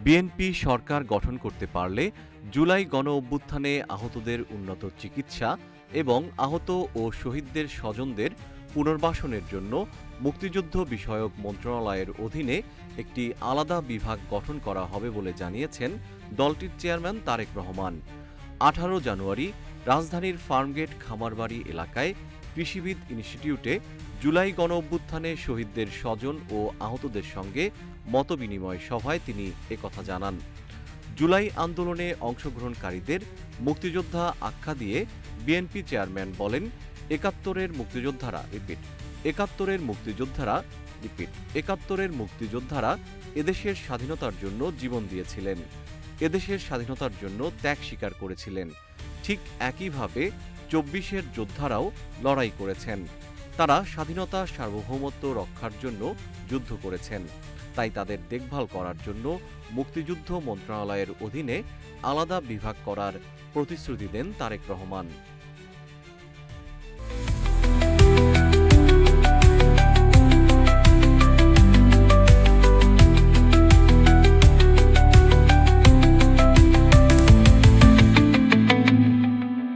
BNP সরকার গঠন করতে পারলে জুলাই গণঅভ্যুত্থানে আহতদের উন্নত চিকিৎসা এবং আহত ও শহীদদের স্বজনদের পুনর্বাসনের জন্য মুক্তিযুদ্ধ বিষয়ক মন্ত্রণালয়ের অধীনে একটি আলাদা বিভাগ গঠন করা হবে বলে জানিয়েছেন দলটির চেয়ারম্যান তারেক রহমান। 18 জানুয়ারি রাজধানীর ফার্মগেট খামারবাড়ি এলাকায় কৃষিবিদ ইনস্টিটিউটে জুলাই গণঅভ্যুত্থানে শহীদদের স্বজন ও আহতদের সঙ্গে মতবিনিময় সভায় তিনি একথা জানান। জুলাই আন্দোলনে অংশগ্রহণকারীদের মুক্তিযোদ্ধা আখ্যা দিয়ে বিএনপি চেয়ারম্যান বলেন, একাত্তরের মুক্তিযোদ্ধারা এদেশের স্বাধীনতার জন্য জীবন দিয়েছিলেন, এদেশের স্বাধীনতার জন্য ত্যাগ স্বীকার করেছিলেন। ঠিক একইভাবে 24-এর যোদ্ধারাও লড়াই করেছেন। তারা স্বাধীনতা সার্বভৌমত্ব রক্ষার জন্য যুদ্ধ করেছেন। তাই তাদের দেখভাল করার জন্য মুক্তিযুদ্ধ মন্ত্রণালয়ের অধীনে আলাদা বিভাগ করার প্রতিশ্রুতি দেন তারেক রহমান।